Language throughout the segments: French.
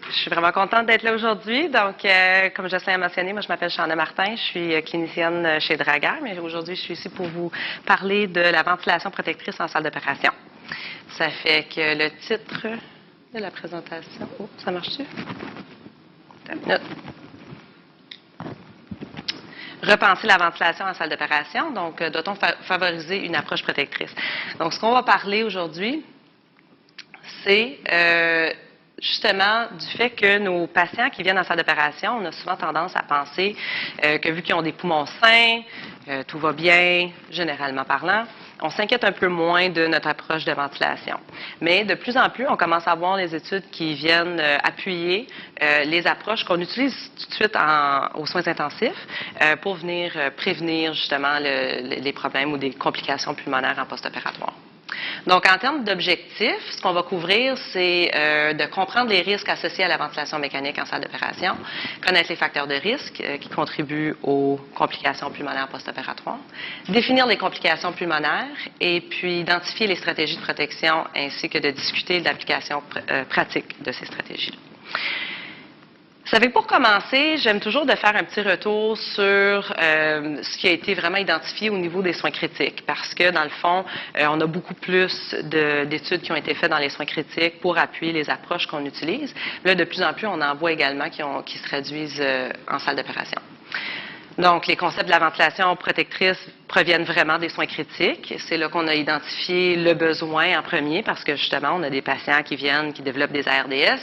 Je suis vraiment contente d'être là aujourd'hui. Donc, comme Jocelyn a mentionné, moi, je m'appelle Chanda Martin. Je suis clinicienne chez Draguer, mais aujourd'hui, je suis ici pour vous parler de la ventilation protectrice en salle d'opération. Ça fait que le titre de la présentation... Oh, ça marche-tu? Une minute. Repenser la ventilation en salle d'opération. Donc, doit-on favoriser une approche protectrice? Donc, ce qu'on va parler aujourd'hui, c'est justement du fait que nos patients qui viennent en salle d'opération, on a souvent tendance à penser que vu qu'ils ont des poumons sains, tout va bien, généralement parlant, on s'inquiète un peu moins de notre approche de ventilation. Mais de plus en plus, on commence à voir les études qui viennent appuyer les approches qu'on utilise tout de suite aux soins intensifs pour venir prévenir justement les problèmes ou des complications pulmonaires en post-opératoire. Donc, en termes d'objectifs, ce qu'on va couvrir, c'est de comprendre les risques associés à la ventilation mécanique en salle d'opération, connaître les facteurs de risque qui contribuent aux complications pulmonaires post-opératoires, définir les complications pulmonaires et puis identifier les stratégies de protection ainsi que de discuter de l'application pratique de ces stratégies. Vous savez, pour commencer, j'aime toujours de faire un petit retour sur ce qui a été vraiment identifié au niveau des soins critiques, parce que, dans le fond, on a beaucoup plus d'études qui ont été faites dans les soins critiques pour appuyer les approches qu'on utilise. Là, de plus en plus, on en voit également qui se traduisent en salle d'opération. Donc, les concepts de la ventilation protectrice proviennent vraiment des soins critiques. C'est là qu'on a identifié le besoin en premier parce que, justement, on a des patients qui viennent, qui développent des ARDS,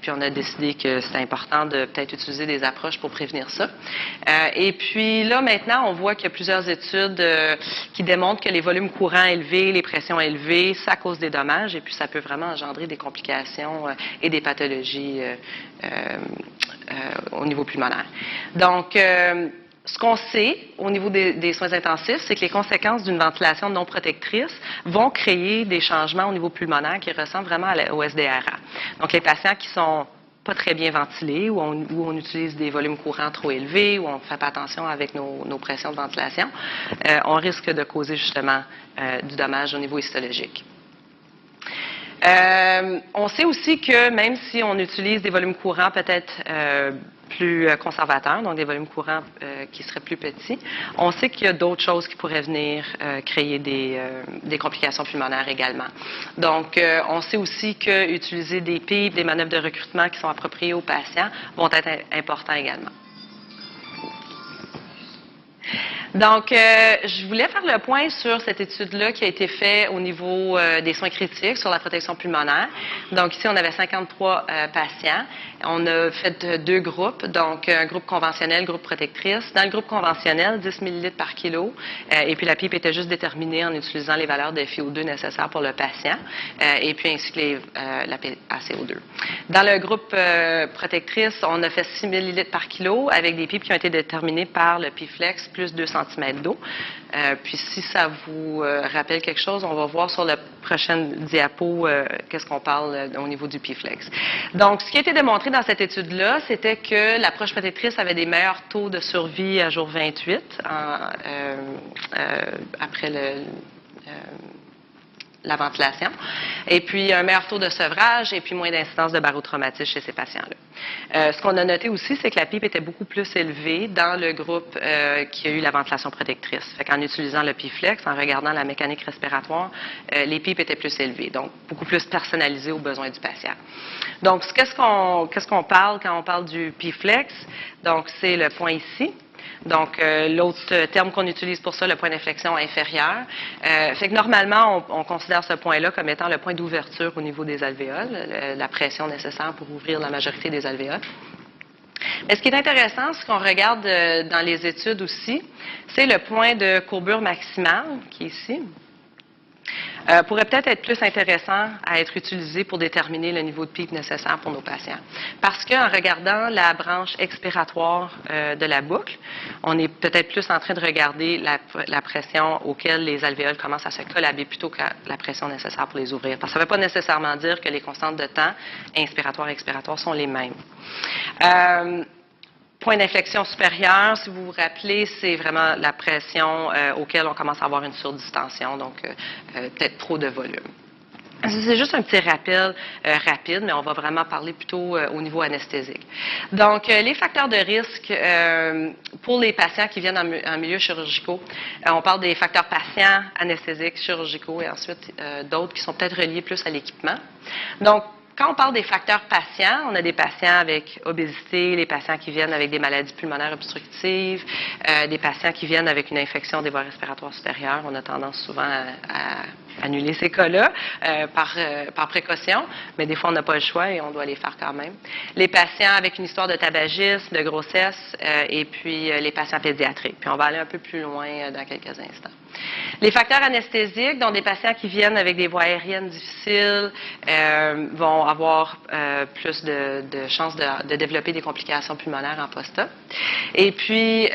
puis on a décidé que c'était important de peut-être utiliser des approches pour prévenir ça. Et puis là, maintenant, on voit qu'il y a plusieurs études qui démontrent que les volumes courants élevés, les pressions élevées, ça cause des dommages et puis ça peut vraiment engendrer des complications et des pathologies au niveau pulmonaire. Donc, ce qu'on sait au niveau des soins intensifs, c'est que les conséquences d'une ventilation non protectrice vont créer des changements au niveau pulmonaire qui ressemblent vraiment au SDRA. Donc, les patients qui sont pas très bien ventilés, où on utilise des volumes courants trop élevés, où on ne fait pas attention avec nos pressions de ventilation, on risque de causer justement du dommage au niveau histologique. On sait aussi que même si on utilise des volumes courants peut-être plus conservateurs, donc des volumes courants qui seraient plus petits, on sait qu'il y a d'autres choses qui pourraient venir créer des complications pulmonaires également. Donc, on sait aussi que utiliser des pipes, des manœuvres de recrutement qui sont appropriées aux patients vont être importants également. Donc, je voulais faire le point sur cette étude-là qui a été faite au niveau des soins critiques sur la protection pulmonaire. Donc, ici, on avait 53 patients. On a fait deux groupes, donc un groupe conventionnel, groupe protectrice. Dans le groupe conventionnel, 10 ml par kilo, et puis la pipe était juste déterminée en utilisant les valeurs de FiO2 nécessaires pour le patient, et puis ainsi que la PaCO2. Dans le groupe protectrice, on a fait 6 ml par kilo avec des pipes qui ont été déterminées par le PIFLEX plus 2 cm d'eau. Puis si ça vous rappelle quelque chose, on va voir sur la prochaine diapo qu'est-ce qu'on parle au niveau du PIFLEX. Donc, ce qui a été démontré dans cette étude-là, c'était que l'approche protectrice avait des meilleurs taux de survie à jour 28 après la ventilation, et puis un meilleur taux de sevrage, et puis moins d'incidence de barotraumatisme chez ces patients-là. Ce qu'on a noté aussi, c'est que la pipe était beaucoup plus élevée dans le groupe qui a eu la ventilation protectrice. Fait qu'en utilisant le PIFLEX, en regardant la mécanique respiratoire, les pipes étaient plus élevées, donc beaucoup plus personnalisées aux besoins du patient. Donc, qu'est-ce qu'on parle quand on parle du PIFLEX? Donc, c'est le point ici. Donc, l'autre terme qu'on utilise pour ça, le point d'inflexion inférieur. Fait que normalement, on considère ce point-là comme étant le point d'ouverture au niveau des alvéoles, la pression nécessaire pour ouvrir la majorité des alvéoles. Mais ce qui est intéressant, ce qu'on regarde dans les études aussi, c'est le point de courbure maximale, qui est ici. Pourrait peut-être être plus intéressant à être utilisé pour déterminer le niveau de pipe nécessaire pour nos patients. Parce qu'en regardant la branche expiratoire de la boucle, on est peut-être plus en train de regarder la pression auquel les alvéoles commencent à se collaber plutôt que la pression nécessaire pour les ouvrir. Parce que ça ne veut pas nécessairement dire que les constantes de temps inspiratoire et expiratoire sont les mêmes. Point d'inflexion supérieur, si vous vous rappelez, c'est vraiment la pression auquel on commence à avoir une surdistension, donc peut-être trop de volume. C'est juste un petit rappel rapide, mais on va vraiment parler plutôt au niveau anesthésique. Donc, les facteurs de risque pour les patients qui viennent en milieu chirurgicaux, on parle des facteurs patients, anesthésiques, chirurgicaux et ensuite d'autres qui sont peut-être reliés plus à l'équipement. Donc, quand on parle des facteurs patients, on a des patients avec obésité, les patients qui viennent avec des maladies pulmonaires obstructives, des patients qui viennent avec une infection des voies respiratoires supérieures. On a tendance souvent à annuler ces cas-là par précaution, mais des fois, on n'a pas le choix et on doit les faire quand même. Les patients avec une histoire de tabagisme, de grossesse, et puis les patients pédiatriques. Puis on va aller un peu plus loin dans quelques instants. Les facteurs anesthésiques, donc des patients qui viennent avec des voies aériennes difficiles, vont avoir plus de chances de développer des complications pulmonaires en post-op. Et puis,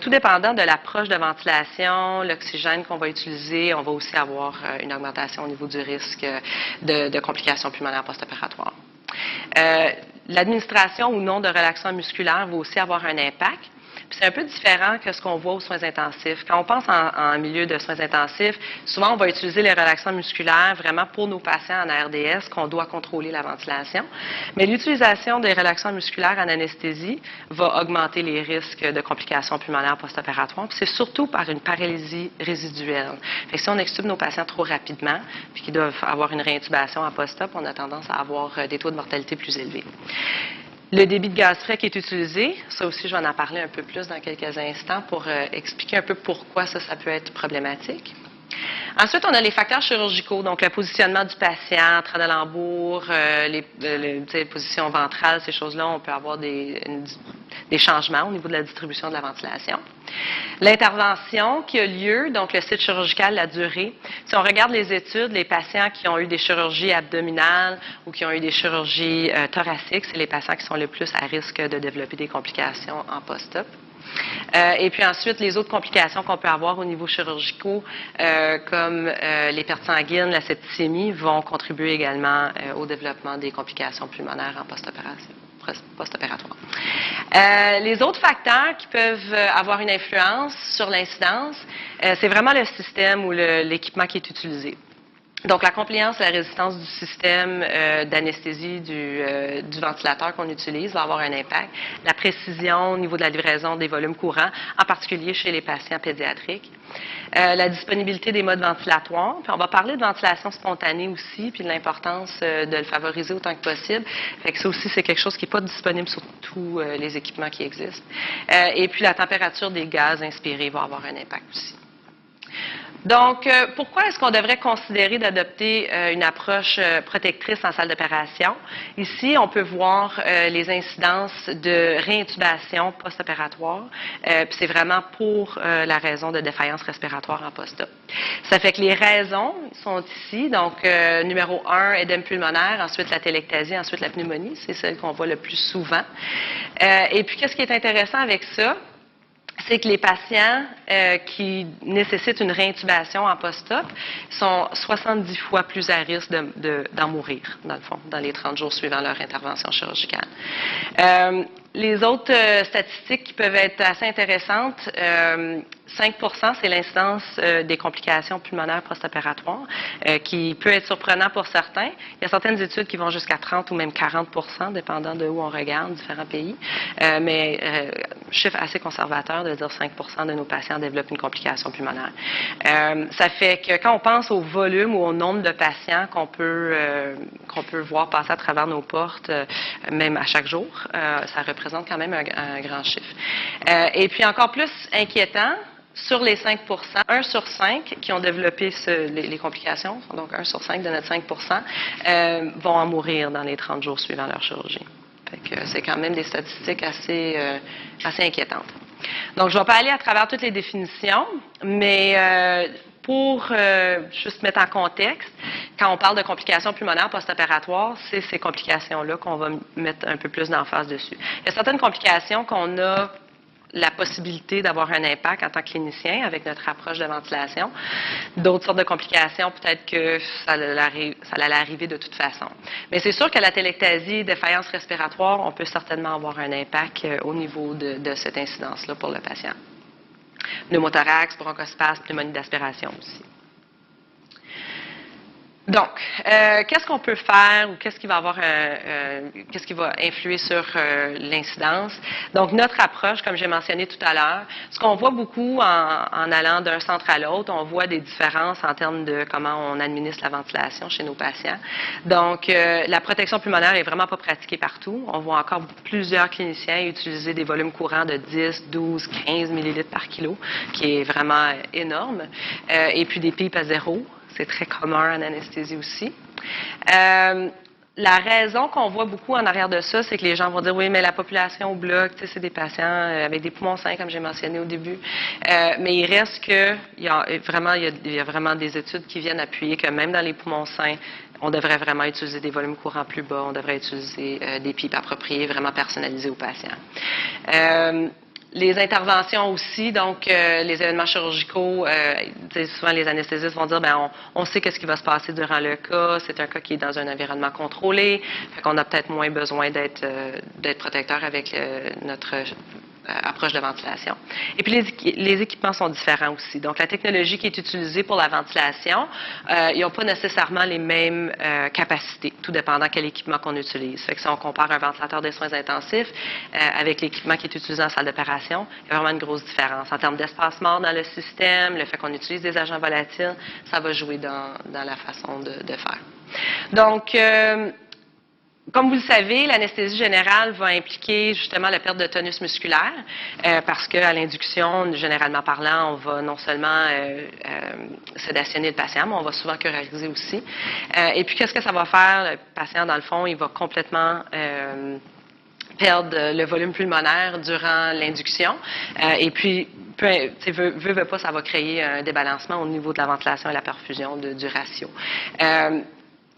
tout dépendant de l'approche de ventilation, l'oxygène qu'on va utiliser, on va aussi avoir une augmentation au niveau du risque de complications pulmonaires post-opératoires. L'administration ou non de relaxant musculaire va aussi avoir un impact. C'est un peu différent que ce qu'on voit aux soins intensifs. Quand on pense en milieu de soins intensifs, souvent on va utiliser les relaxants musculaires vraiment pour nos patients en ARDS qu'on doit contrôler la ventilation. Mais l'utilisation des relaxants musculaires en anesthésie va augmenter les risques de complications pulmonaires post-opératoires. C'est surtout par une paralysie résiduelle. Fait que si on extube nos patients trop rapidement puis qu'ils doivent avoir une réintubation en post-op, on a tendance à avoir des taux de mortalité plus élevés. Le débit de gaz frais qui est utilisé, ça aussi, je vais en parler un peu plus dans quelques instants pour expliquer un peu pourquoi ça peut être problématique. Ensuite, on a les facteurs chirurgicaux, donc le positionnement du patient, Trendelenbourg, les positions ventrales, ces choses-là, on peut avoir des changements au niveau de la distribution de la ventilation. L'intervention qui a lieu, donc le site chirurgical, la durée. Si on regarde les études, les patients qui ont eu des chirurgies abdominales ou qui ont eu des chirurgies thoraciques, c'est les patients qui sont le plus à risque de développer des complications en post-op. Et puis ensuite, les autres complications qu'on peut avoir au niveau chirurgicaux, comme les pertes sanguines, la septicémie, vont contribuer également au développement des complications pulmonaires en post-opératoire. Les autres facteurs qui peuvent avoir une influence sur l'incidence, c'est vraiment le système ou l'équipement qui est utilisé. Donc, la compliance et la résistance du système d'anesthésie du ventilateur qu'on utilise va avoir un impact. La précision au niveau de la livraison des volumes courants, en particulier chez les patients pédiatriques. La disponibilité des modes ventilatoires. Puis on va parler de ventilation spontanée aussi, puis de l'importance de le favoriser autant que possible. Fait que ça aussi, c'est quelque chose qui n'est pas disponible sur tous les équipements qui existent. Et puis la température des gaz inspirés va avoir un impact aussi. Donc, pourquoi est-ce qu'on devrait considérer d'adopter une approche protectrice en salle d'opération? Ici, on peut voir les incidences de réintubation post-opératoire. Puis c'est vraiment pour la raison de défaillance respiratoire en post-op. Ça fait que les raisons sont ici. Donc, numéro 1, édème pulmonaire, ensuite la télectasie, ensuite la pneumonie. C'est celle qu'on voit le plus souvent. Et puis, qu'est-ce qui est intéressant avec ça? C'est que les patients qui nécessitent une réintubation en post-op sont 70 fois plus à risque d'en mourir, dans le fond, dans les 30 jours suivant leur intervention chirurgicale. Les autres statistiques qui peuvent être assez intéressantes, 5%, c'est l'incidence des complications pulmonaires post-opératoires, qui peut être surprenant pour certains. Il y a certaines études qui vont jusqu'à 30 ou même 40%, dépendant de où on regarde, différents pays. Mais chiffre assez conservateur de dire 5% de nos patients développent une complication pulmonaire. Ça fait que quand on pense au volume ou au nombre de patients qu'on peut voir passer à travers nos portes, même à chaque jour, ça représente quand même un grand chiffre. Et puis encore plus inquiétant, sur les 5 1 sur 5 qui ont développé les complications, donc 1 sur 5 de notre 5 vont en mourir dans les 30 jours suivant leur chirurgie. C'est quand même des statistiques assez inquiétantes. Donc, je ne vais pas aller à travers toutes les définitions, mais pour juste mettre en contexte, quand on parle de complications pulmonaires post-opératoires, c'est ces complications-là qu'on va mettre un peu plus d'emphase dessus. Il y a certaines complications qu'on a la possibilité d'avoir un impact en tant que clinicien avec notre approche de ventilation. D'autres sortes de complications, peut-être que ça allait arriver de toute façon. Mais c'est sûr que la télectasie, défaillance respiratoire, on peut certainement avoir un impact au niveau de cette incidence-là pour le patient. Pneumothorax, bronchospasme, pneumonie d'aspiration aussi. Donc, qu'est-ce qu'on peut faire ou qu'est-ce qui va avoir qu'est-ce qui va influer sur l'incidence? Donc, notre approche, comme j'ai mentionné tout à l'heure, ce qu'on voit beaucoup en allant d'un centre à l'autre, on voit des différences en termes de comment on administre la ventilation chez nos patients. Donc, la protection pulmonaire est vraiment pas pratiquée partout. On voit encore plusieurs cliniciens utiliser des volumes courants de 10, 12, 15 millilitres par kilo, qui est vraiment énorme, et puis des pipes à zéro. C'est très commun en anesthésie aussi. La raison qu'on voit beaucoup en arrière de ça, c'est que les gens vont dire, oui, mais la population au bloc, c'est des patients avec des poumons sains, comme j'ai mentionné au début. Mais il reste que, il y a vraiment des études qui viennent appuyer que même dans les poumons sains, on devrait vraiment utiliser des volumes courants plus bas, on devrait utiliser des pipes appropriées, vraiment personnalisées aux patients. Les interventions aussi, donc les événements chirurgicaux, souvent les anesthésistes vont dire, ben on sait qu'est-ce qui va se passer durant le cas, c'est un cas qui est dans un environnement contrôlé, fait qu'on a peut-être moins besoin d'être protecteur avec notre approche de ventilation. Et puis, les équipements sont différents aussi. Donc, la technologie qui est utilisée pour la ventilation, ils n'ont pas nécessairement les mêmes capacités, tout dépendant quel équipement qu'on utilise. Fait que si on compare un ventilateur de soins intensifs avec l'équipement qui est utilisé en salle d'opération, il y a vraiment une grosse différence. En termes d'espace mort dans le système, le fait qu'on utilise des agents volatiles, ça va jouer dans la façon de faire. Donc, comme vous le savez, l'anesthésie générale va impliquer justement la perte de tonus musculaire parce qu'à l'induction, généralement parlant, on va non seulement sédationner le patient, mais on va souvent curariser aussi. Et puis, qu'est-ce que ça va faire? Le patient, dans le fond, il va complètement perdre le volume pulmonaire durant l'induction. Et puis, veut pas, ça va créer un débalancement au niveau de la ventilation et la perfusion du ratio.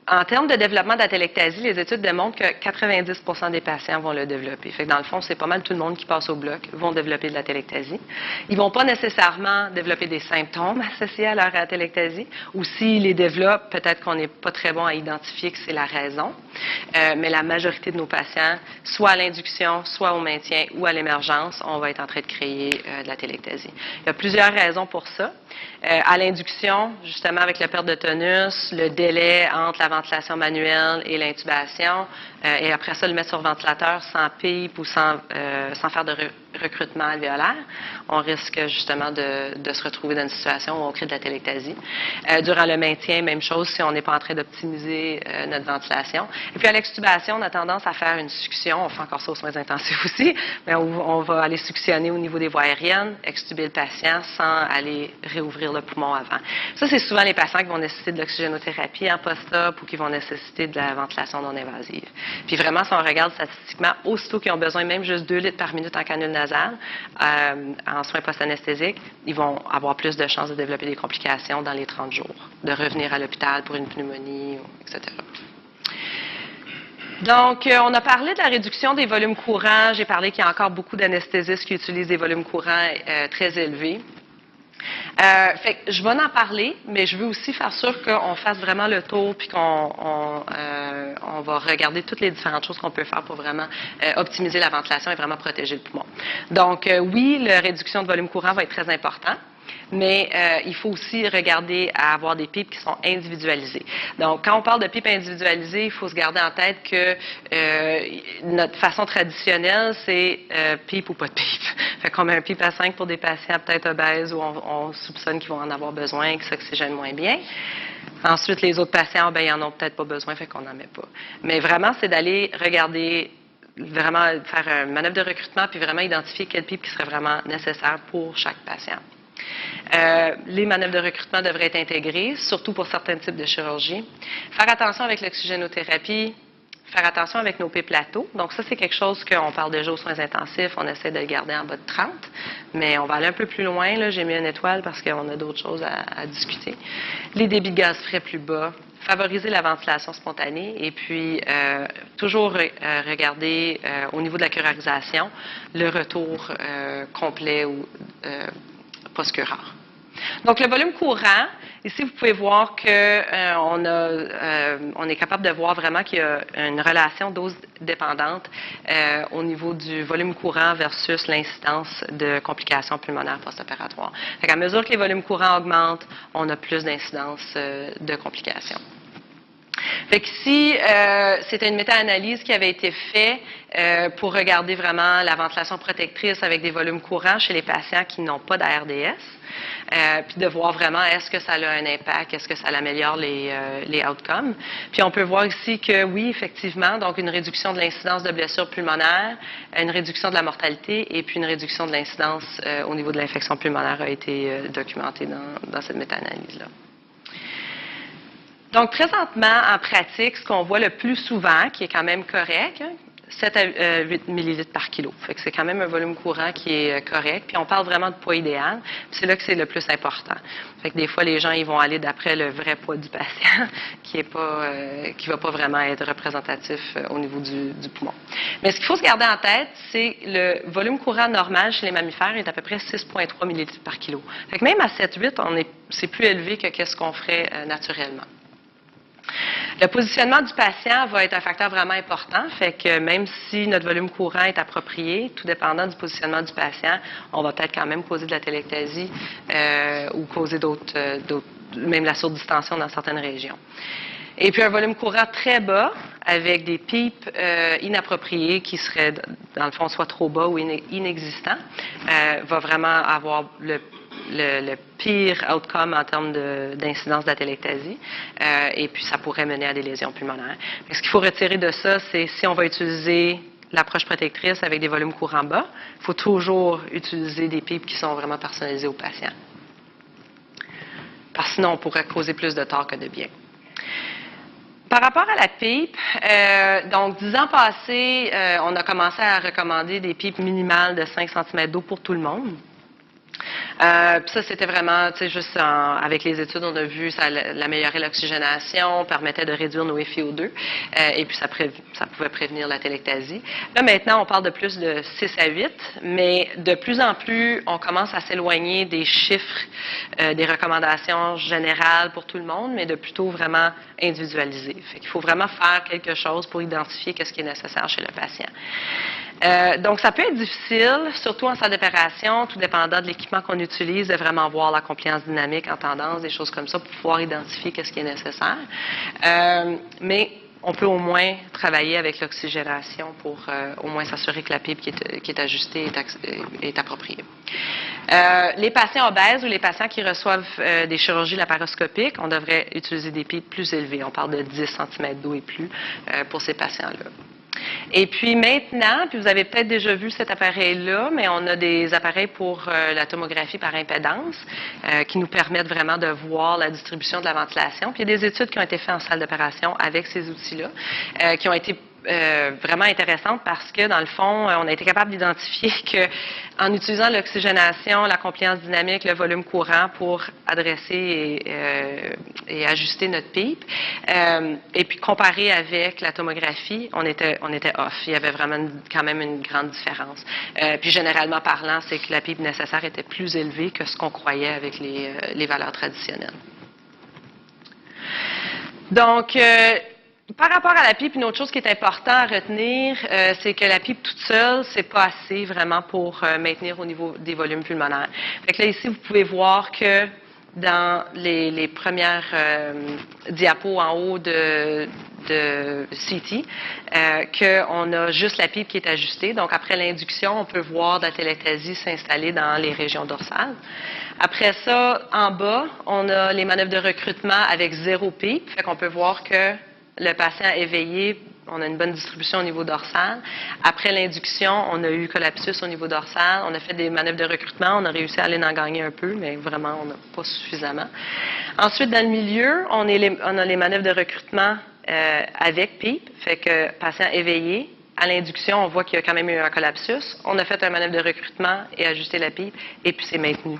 En termes de développement d'atelectasie, les études démontrent que 90% des patients vont le développer. Fait que dans le fond, c'est pas mal tout le monde qui passe au bloc vont développer de l'atelectasie. Ils vont pas nécessairement développer des symptômes associés à leur atelectasie, ou s'ils les développent, peut-être qu'on n'est pas très bon à identifier que c'est la raison. Mais la majorité de nos patients, soit à l'induction, soit au maintien ou à l'émergence, on va être en train de créer de l'atelectasie. Il y a plusieurs raisons pour ça. À l'induction, justement, avec la perte de tonus, le délai entre la ventilation manuelle et l'intubation, et après ça, le mettre sur ventilateur sans pipe ou sans faire de recrutement alvéolaire, on risque justement de se retrouver dans une situation où on crée de la téléctasie. Durant le maintien, même chose si on n'est pas en train d'optimiser notre ventilation. Et puis à l'extubation, on a tendance à faire une succion, on fait encore ça aux soins intensifs aussi, mais on va aller suctionner au niveau des voies aériennes, extuber le patient sans aller réouvrir le poumon avant. Ça, c'est souvent les patients qui vont nécessiter de l'oxygénothérapie en post-op ou qui vont nécessiter de la ventilation non invasive. Puis vraiment, si on regarde statistiquement, aussitôt qu'ils ont besoin même juste 2 litres par minute en canule nasale, en soins post-anesthésiques, ils vont avoir plus de chances de développer des complications dans les 30 jours, de revenir à l'hôpital pour une pneumonie, etc. Donc, on a parlé de la réduction des volumes courants. J'ai parlé qu'il y a encore beaucoup d'anesthésistes qui utilisent des volumes courants très élevés. Fait que je vais en parler, mais je veux aussi faire sûr qu'on fasse vraiment le tour puis qu'on va regarder toutes les différentes choses qu'on peut faire pour vraiment optimiser la ventilation et vraiment protéger le poumon. Donc, oui, la réduction de volume courant va être très important. Mais il faut aussi regarder à avoir des pipes qui sont individualisées. Donc, quand on parle de pipes individualisées, il faut se garder en tête que notre façon traditionnelle, c'est pipe ou pas de pipe. Fait qu'on met un pipe à 5 pour des patients peut-être obèses où on soupçonne qu'ils vont en avoir besoin et qu'ils s'oxygènent moins bien. Ensuite, les autres patients, ben, ils en ont peut-être pas besoin, fait qu'on n'en met pas. Mais vraiment, c'est d'aller regarder, vraiment faire une manœuvre de recrutement puis vraiment identifier quelle pipe qui serait vraiment nécessaire pour chaque patient. Les manœuvres de recrutement devraient être intégrées, surtout pour certains types de chirurgie. Faire attention avec l'oxygénothérapie, faire attention avec nos P-plateaux. Donc ça, c'est quelque chose qu'on parle déjà aux soins intensifs, on essaie de le garder en bas de 30, mais on va aller un peu plus loin. J'ai mis une étoile parce qu'on a d'autres choses à discuter. Les débits de gaz frais plus bas, favoriser la ventilation spontanée et puis toujours regarder au niveau de la curarisation le retour complet ou post-curare. Donc, le volume courant, ici, vous pouvez voir qu'on est capable de voir vraiment qu'il y a une relation dose dépendante au niveau du volume courant versus l'incidence de complications pulmonaires post-opératoires. À mesure que les volumes courants augmentent, on a plus d'incidence de complications. Fait qu'ici, c'était une méta-analyse qui avait été faite pour regarder vraiment la ventilation protectrice avec des volumes courants chez les patients qui n'ont pas d'ARDS, puis de voir vraiment est-ce que ça a un impact, est-ce que ça améliore les outcomes. Puis on peut voir ici que oui, effectivement, donc une réduction de l'incidence de blessures pulmonaires, une réduction de la mortalité et puis une réduction de l'incidence au niveau de l'infection pulmonaire a été documentée dans cette méta-analyse-là. Donc, présentement, en pratique, ce qu'on voit le plus souvent, qui est quand même correct, 7 à 8 millilitres par kilo. Fait que c'est quand même un volume courant qui est correct. Puis on parle vraiment de poids idéal. Puis c'est là que c'est le plus important. Fait que des fois, les gens ils vont aller d'après le vrai poids du patient, qui va pas vraiment être représentatif au niveau du poumon. Mais ce qu'il faut se garder en tête, c'est le volume courant normal chez les mammifères est à peu près 6,3 millilitres par kilo. Fait que même à 7-8, c'est plus élevé que ce qu'on ferait naturellement. Le positionnement du patient va être un facteur vraiment important, fait que même si notre volume courant est approprié, tout dépendant du positionnement du patient, on va peut-être quand même causer de la téléctasie ou causer même la surdistension dans certaines régions. Et puis un volume courant très bas, avec des pipes inappropriées qui seraient, dans le fond, soit trop bas ou inexistants, va vraiment avoir le pire outcome en termes d'incidence de la téléctasie, et puis ça pourrait mener à des lésions pulmonaires. Ce qu'il faut retirer de ça, c'est si on va utiliser l'approche protectrice avec des volumes courants bas, il faut toujours utiliser des pipes qui sont vraiment personnalisées au patient. Parce que sinon, on pourrait causer plus de tort que de bien. Par rapport à la pipe, donc 10 ans passés, on a commencé à recommander des pipes minimales de 5 cm d'eau pour tout le monde. Puis ça, c'était vraiment, tu sais, juste avec les études, on a vu ça améliorait l'oxygénation, permettait de réduire nos FiO2, et puis ça pouvait prévenir la téléctasie. Là, maintenant, on parle de plus de 6 à 8, mais de plus en plus, on commence à s'éloigner des chiffres, des recommandations générales pour tout le monde, mais de plutôt vraiment individualiser. Fait qu'il faut vraiment faire quelque chose pour identifier ce qui est nécessaire chez le patient. Donc, ça peut être difficile, surtout en salle d'opération, tout dépendant de l'équipement qu'on utilise, de vraiment voir la compliance dynamique en tendance, des choses comme ça, pour pouvoir identifier ce qui est nécessaire. Mais on peut au moins travailler avec l'oxygénation pour au moins s'assurer que la pipe qui est ajustée est appropriée. Les patients obèses ou les patients qui reçoivent des chirurgies laparoscopiques, on devrait utiliser des pipes plus élevées. On parle de 10 cm d'eau et plus pour ces patients-là. Et puis maintenant, puis vous avez peut-être déjà vu cet appareil-là, mais on a des appareils pour la tomographie par impédance qui nous permettent vraiment de voir la distribution de la ventilation. Puis il y a des études qui ont été faites en salle d'opération avec ces outils-là, qui ont été vraiment intéressantes parce que, dans le fond, on a été capable d'identifier qu'en utilisant l'oxygénation, la compliance dynamique, le volume courant pour adresser et ajuster notre pipe, et puis comparé avec la tomographie, on était off. Il y avait vraiment quand même une grande différence. Puis généralement parlant, c'est que la pipe nécessaire était plus élevée que ce qu'on croyait avec les valeurs traditionnelles. Donc, par rapport à la pipe, une autre chose qui est important à retenir, c'est que la pipe toute seule, c'est pas assez vraiment pour maintenir au niveau des volumes pulmonaires. Fait que là, ici, vous pouvez voir que dans les premières diapos en haut de CT, qu'on a juste la pipe qui est ajustée. Donc, après l'induction, on peut voir de la téléctasie s'installer dans les régions dorsales. Après ça, en bas, on a les manœuvres de recrutement avec 0 pipe. Fait qu'on peut voir que le patient éveillé, on a une bonne distribution au niveau dorsal. Après l'induction, on a eu collapsus au niveau dorsal. On a fait des manœuvres de recrutement. On a réussi à aller en gagner un peu, mais vraiment, on n'a pas suffisamment. Ensuite, dans le milieu, on a les manœuvres de recrutement avec PIP. Fait que patient éveillé, à l'induction, on voit qu'il y a quand même eu un collapsus. On a fait un manœuvre de recrutement et ajusté la PIP, et puis c'est maintenu.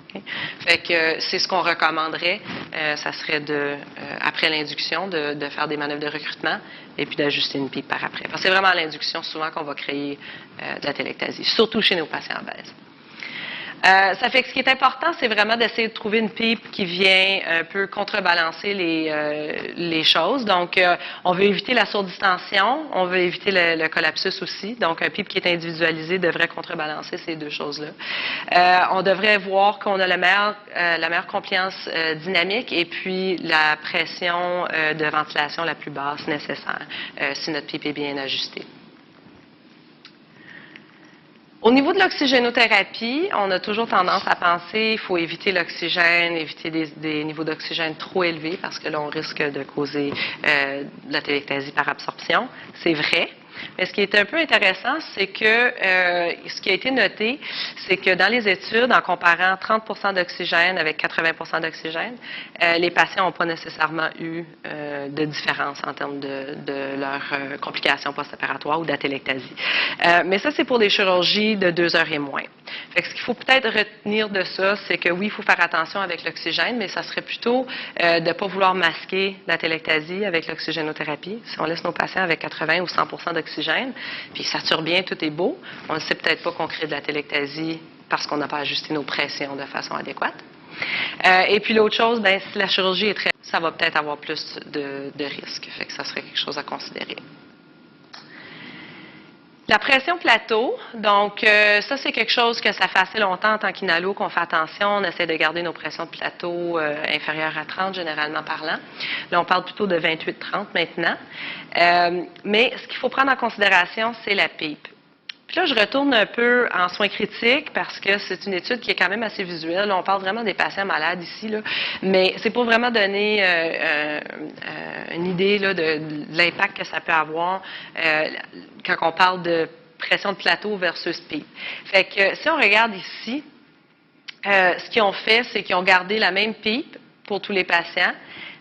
Okay. Fait que c'est ce qu'on recommanderait, ça serait après l'induction, de faire des manœuvres de recrutement et puis d'ajuster une pipe par après. Parce que c'est vraiment à l'induction souvent qu'on va créer de la téléctasie, surtout chez nos patients obèses. Ça fait que ce qui est important, c'est vraiment d'essayer de trouver une pipe qui vient un peu contrebalancer les choses. Donc, on veut éviter la sourdistension, on veut éviter le collapsus aussi. Donc, un pipe qui est individualisé devrait contrebalancer ces deux choses-là. On devrait voir qu'on a la meilleure compliance dynamique et puis la pression de ventilation la plus basse nécessaire si notre pipe est bien ajustée. Au niveau de l'oxygénothérapie, on a toujours tendance à penser qu'il faut éviter l'oxygène, éviter des niveaux d'oxygène trop élevés parce que là, on risque de causer de la téléctasie par absorption. C'est vrai. Mais ce qui est un peu intéressant, c'est que ce qui a été noté, c'est que dans les études, en comparant 30 d'oxygène avec 80 d'oxygène, les patients n'ont pas nécessairement eu de différence en termes de leurs complications post-opératoires ou d'atelectasie. Mais ça, c'est pour des chirurgies de 2 heures et moins. Fait que ce qu'il faut peut-être retenir de ça, c'est que oui, il faut faire attention avec l'oxygène, mais ça serait plutôt de ne pas vouloir masquer la téléctasie avec l'oxygénothérapie. Si on laisse nos patients avec 80 ou 100 d'oxygène, puis ils saturent bien, tout est beau, on ne sait peut-être pas qu'on crée de la téléctasie parce qu'on n'a pas ajusté nos pressions de façon adéquate. Et puis l'autre chose, ben, si la chirurgie est très... ça va peut-être avoir plus de risques. Fait que ça serait quelque chose à considérer. La pression plateau, donc ça c'est quelque chose que ça fait assez longtemps en tant qu'inalo qu'on fait attention, on essaie de garder nos pressions de plateau inférieures à 30 généralement parlant. Là on parle plutôt de 28-30 maintenant. Mais ce qu'il faut prendre en considération, c'est la pipe. Puis là, je retourne un peu en soins critiques parce que c'est une étude qui est quand même assez visuelle. Là, on parle vraiment des patients malades ici, là, mais c'est pour vraiment donner une idée là, de l'impact que ça peut avoir quand on parle de pression de plateau versus pipe. Fait que si on regarde ici, ce qu'ils ont fait, c'est qu'ils ont gardé la même pipe pour tous les patients.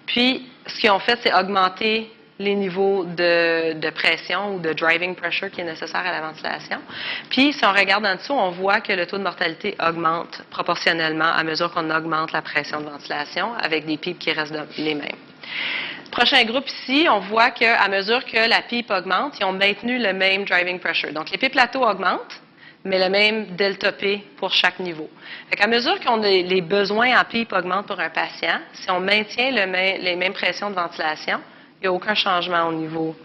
Puis, ce qu'ils ont fait, c'est augmenter les niveaux de pression ou de driving pressure qui est nécessaire à la ventilation. Puis, si on regarde en dessous, on voit que le taux de mortalité augmente proportionnellement à mesure qu'on augmente la pression de ventilation avec des pipes qui restent les mêmes. Prochain groupe ici, on voit qu'à mesure que la pipe augmente, ils ont maintenu le même driving pressure. Donc, les pipes plateaux augmentent, mais le même delta P pour chaque niveau. À mesure qu'on a les besoins en pipe augmentent pour un patient, si on maintient les mêmes pressions de ventilation, il n'y a aucun changement au niveau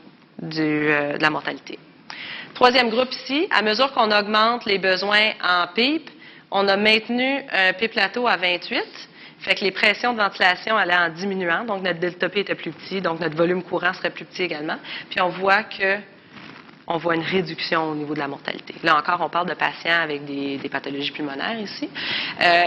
de la mortalité. Troisième groupe ici, à mesure qu'on augmente les besoins en pipe, on a maintenu un pipe plateau à 28, fait que les pressions de ventilation allaient en diminuant, donc notre delta P était plus petit, donc notre volume courant serait plus petit également. Puis on voit une réduction au niveau de la mortalité. Là encore, on parle de patients avec des pathologies pulmonaires ici,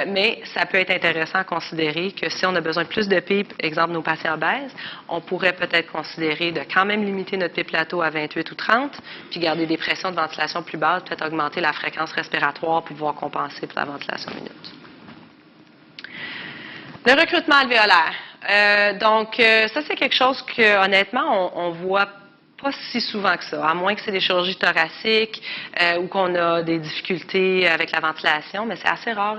mais ça peut être intéressant à considérer que si on a besoin de plus de pipe, exemple nos patients obèses, on pourrait peut-être considérer de quand même limiter notre pipe plateau à 28 ou 30, puis garder des pressions de ventilation plus basses, peut-être augmenter la fréquence respiratoire pour pouvoir compenser pour la ventilation minute. Le recrutement alvéolaire. Donc, ça, c'est quelque chose que, honnêtement, on voit pas si souvent que ça, à moins que c'est des chirurgies thoraciques ou qu'on a des difficultés avec la ventilation, mais c'est assez rare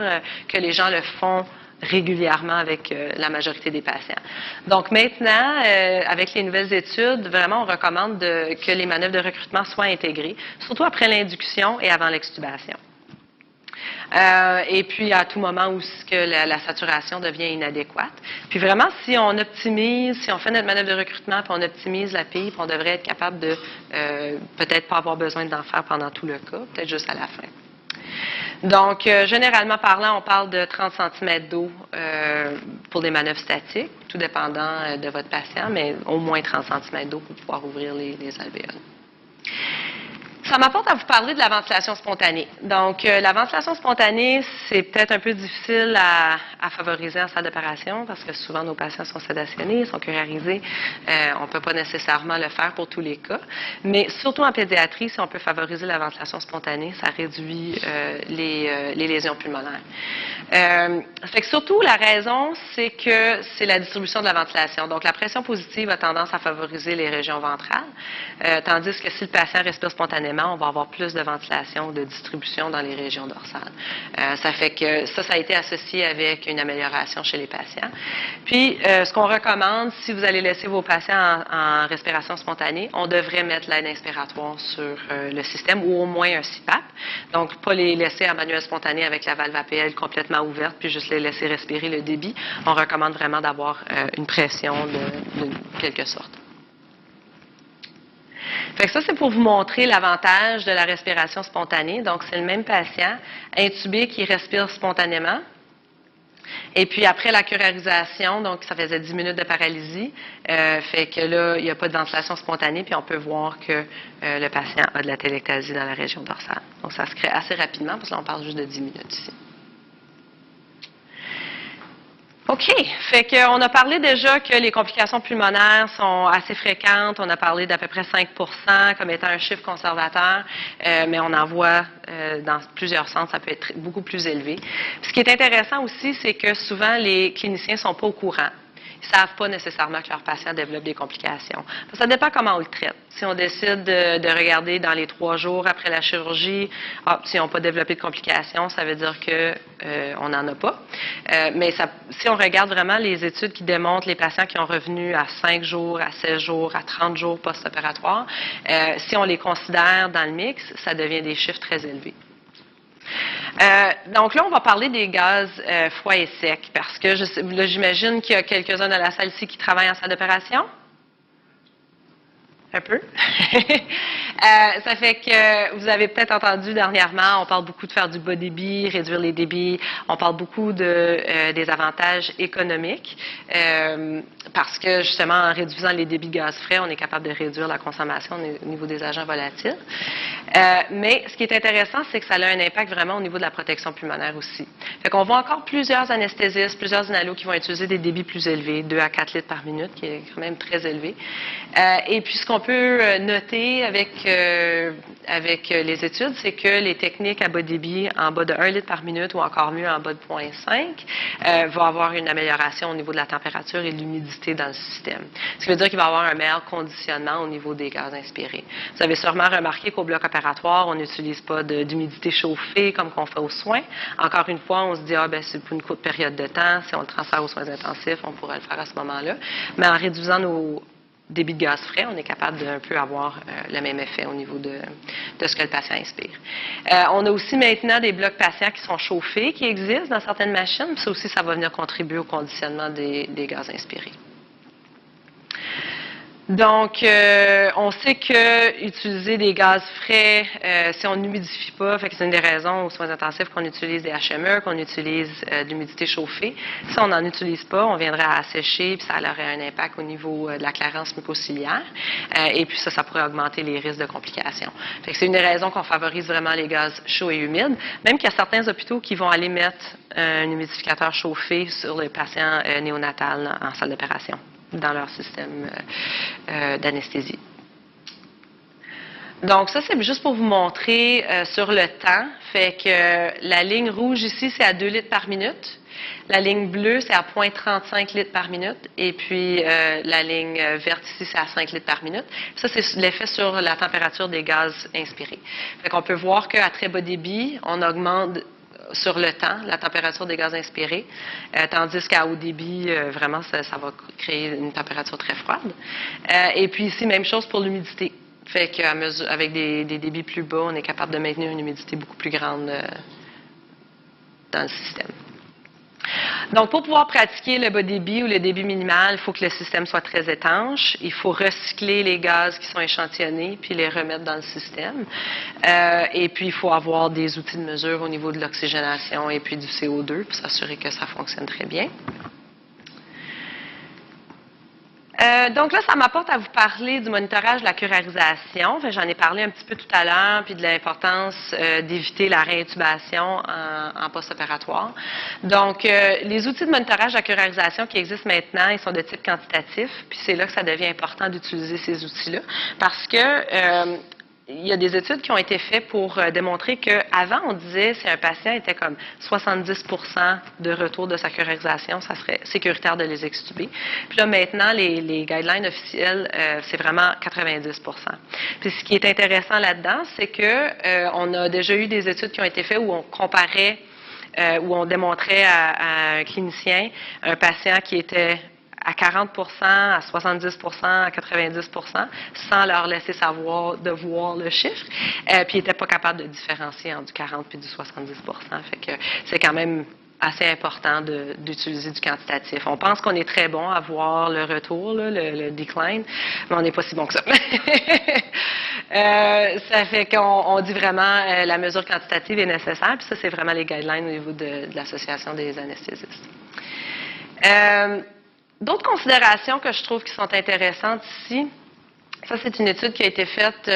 que les gens le font régulièrement avec la majorité des patients. Donc maintenant, avec les nouvelles études, vraiment, on recommande que les manœuvres de recrutement soient intégrées, surtout après l'induction et avant l'extubation. Et puis à tout moment où la saturation devient inadéquate. Puis vraiment, si on optimise, si on fait notre manœuvre de recrutement, puis on optimise la pipe, on devrait être capable de peut-être pas avoir besoin d'en faire pendant tout le cas, peut-être juste à la fin. Donc, généralement parlant, on parle de 30 cm d'eau pour des manœuvres statiques, tout dépendant de votre patient, mais au moins 30 cm d'eau pour pouvoir ouvrir les alvéoles. Ça m'apporte à vous parler de la ventilation spontanée. Donc, la ventilation spontanée, c'est peut-être un peu difficile à favoriser en salle d'opération parce que souvent nos patients sont sédationnés, sont curarisés. On ne peut pas nécessairement le faire pour tous les cas. Mais surtout en pédiatrie, si on peut favoriser la ventilation spontanée, ça réduit les lésions pulmonaires. Fait que surtout, la raison, c'est que c'est la distribution de la ventilation. Donc, la pression positive a tendance à favoriser les régions ventrales, tandis que si le patient respire spontanément, on va avoir plus de ventilation, de distribution dans les régions dorsales. Ça fait que ça a été associé avec qu'il y a une amélioration chez les patients. Puis, ce qu'on recommande, si vous allez laisser vos patients en respiration spontanée, on devrait mettre l'aide inspiratoire sur le système ou au moins un CPAP. Donc, pas les laisser en manuel spontané avec la valve APL complètement ouverte, puis juste les laisser respirer le débit. On recommande vraiment d'avoir une pression de quelque sorte. Fait que ça, c'est pour vous montrer l'avantage de la respiration spontanée. Donc, c'est le même patient intubé qui respire spontanément. Et puis, après la curarisation, donc ça faisait 10 minutes de paralysie, fait que là, il n'y a pas de ventilation spontanée, puis on peut voir que le patient a de la téléctasie dans la région dorsale. Donc, ça se crée assez rapidement, parce que là, on parle juste de 10 minutes ici. OK. Fait qu'on a parlé déjà que les complications pulmonaires sont assez fréquentes. On a parlé d'à peu près 5 comme étant un chiffre conservateur, mais on en voit dans plusieurs centres, ça peut être beaucoup plus élevé. Ce qui est intéressant aussi, c'est que souvent, les cliniciens ne sont pas au courant. Ils ne savent pas nécessairement que leurs patients développent des complications. Ça dépend comment on le traite. Si on décide de regarder dans les 3 jours après la chirurgie, s'ils n'ont pas développé de complications, ça veut dire qu'on n'en a pas. Mais si on regarde vraiment les études qui démontrent les patients qui ont revenu à 5 jours, à 16 jours, à 30 jours post-opératoire, si on les considère dans le mix, ça devient des chiffres très élevés. Donc là, on va parler des gaz froids et secs, parce que j'imagine qu'il y a quelques-uns dans la salle ici qui travaillent en salle d'opération. Un peu. Ça fait que vous avez peut-être entendu dernièrement, on parle beaucoup de faire du bas débit, réduire les débits. On parle beaucoup des avantages économiques parce que justement, en réduisant les débits de gaz frais, on est capable de réduire la consommation au niveau des agents volatiles. Mais ce qui est intéressant, c'est que ça a un impact vraiment au niveau de la protection pulmonaire aussi. Fait qu'on voit encore plusieurs anesthésistes, plusieurs inalos qui vont utiliser des débits plus élevés, 2 à 4 litres par minute, qui est quand même très élevé. Et puis, ce qu'on peut noter avec les études, c'est que les techniques à bas débit en bas de 1 litre par minute ou encore mieux en bas de 0,5 vont avoir une amélioration au niveau de la température et de l'humidité dans le système. Ce qui veut dire qu'il va y avoir un meilleur conditionnement au niveau des gaz inspirés. Vous avez sûrement remarqué qu'au bloc opératoire, on n'utilise pas d'humidité chauffée comme qu'on fait aux soins. Encore une fois, on se dit, c'est pour une courte période de temps. Si on le transfère aux soins intensifs, on pourrait le faire à ce moment-là. Mais en réduisant nos débit de gaz frais, on est capable d'un peu avoir le même effet au niveau de ce que le patient inspire. On a aussi maintenant des blocs patients qui sont chauffés, qui existent dans certaines machines. Ça aussi, ça va venir contribuer au conditionnement des gaz inspirés. Donc, on sait que utiliser des gaz frais, si on n'humidifie pas, fait que c'est une des raisons aux soins intensifs qu'on utilise des HME, qu'on utilise de l'humidité chauffée. Si on n'en utilise pas, on viendrait à assécher, puis ça aurait un impact au niveau de la clarence mucociliaire. Et puis ça pourrait augmenter les risques de complications. Fait que c'est une des raisons qu'on favorise vraiment les gaz chauds et humides. Même qu'il y a certains hôpitaux qui vont aller mettre un humidificateur chauffé sur les patients néonatals en salle d'opération, dans leur système d'anesthésie. Donc ça, c'est juste pour vous montrer sur le temps. Fait que la ligne rouge ici, c'est à 2 litres par minute. La ligne bleue, c'est à 0,35 litres par minute. Et puis, la ligne verte ici, c'est à 5 litres par minute. Ça, c'est l'effet sur la température des gaz inspirés. Fait qu'on peut voir qu'à très bas débit, on augmente sur le temps, la température des gaz inspirés, tandis qu'à haut débit, vraiment, ça va créer une température très froide. Et puis ici, même chose pour l'humidité. Fait qu'avec des débits plus bas, on est capable de maintenir une humidité beaucoup plus grande dans le système. Donc, pour pouvoir pratiquer le bas débit ou le débit minimal, il faut que le système soit très étanche. Il faut recycler les gaz qui sont échantillonnés puis les remettre dans le système. Et puis, il faut avoir des outils de mesure au niveau de l'oxygénation et puis du CO2 pour s'assurer que ça fonctionne très bien. Donc là, ça m'apporte à vous parler du monitorage de la curarisation. J'en ai parlé un petit peu tout à l'heure, puis de l'importance d'éviter la réintubation en post-opératoire. Donc, les outils de monitorage de la curarisation qui existent maintenant, ils sont de type quantitatif, puis c'est là que ça devient important d'utiliser ces outils-là, parce que il y a des études qui ont été faites pour démontrer qu'avant, on disait si un patient était comme 70% de retour de sa curarisation, ça serait sécuritaire de les extuber. Puis là, maintenant, les guidelines officielles, c'est vraiment 90%. Puis ce qui est intéressant là-dedans, c'est que on a déjà eu des études qui ont été faites où on comparait où on démontrait à un clinicien un patient qui était à 40 à 70 à 90 sans leur laisser savoir de voir le chiffre. Puis ils n'étaient pas capables de différencier entre du 40 et du 70 Fait que c'est quand même assez important d'utiliser du quantitatif. On pense qu'on est très bon à voir le retour, là, le decline, mais on n'est pas si bon que ça. Ça fait qu'on dit vraiment la mesure quantitative est nécessaire, puis ça, c'est vraiment les guidelines au niveau de l'Association des anesthésistes. D'autres considérations que je trouve qui sont intéressantes ici, ça, c'est une étude qui a été faite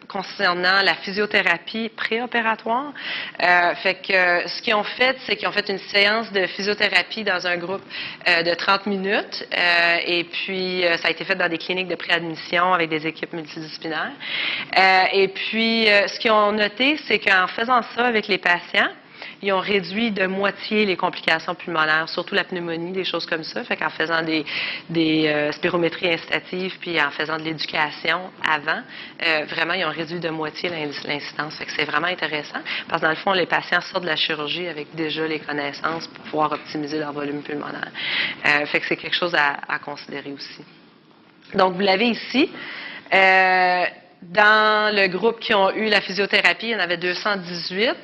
concernant la physiothérapie préopératoire. Fait que ce qu'ils ont fait, c'est qu'ils ont fait une séance de physiothérapie dans un groupe de 30 minutes. Et puis, ça a été fait dans des cliniques de préadmission avec des équipes multidisciplinaires. Et puis, ce qu'ils ont noté, c'est qu'en faisant ça avec les patients, ils ont réduit de moitié les complications pulmonaires, surtout la pneumonie, des choses comme ça. Fait qu'en faisant des spirométries incitatives puis en faisant de l'éducation avant, vraiment, ils ont réduit de moitié l'incidence. Fait que c'est vraiment intéressant parce que dans le fond, les patients sortent de la chirurgie avec déjà les connaissances pour pouvoir optimiser leur volume pulmonaire. Fait que c'est quelque chose à considérer aussi. Donc, vous l'avez ici. Dans le groupe qui ont eu la physiothérapie, il y en avait 218.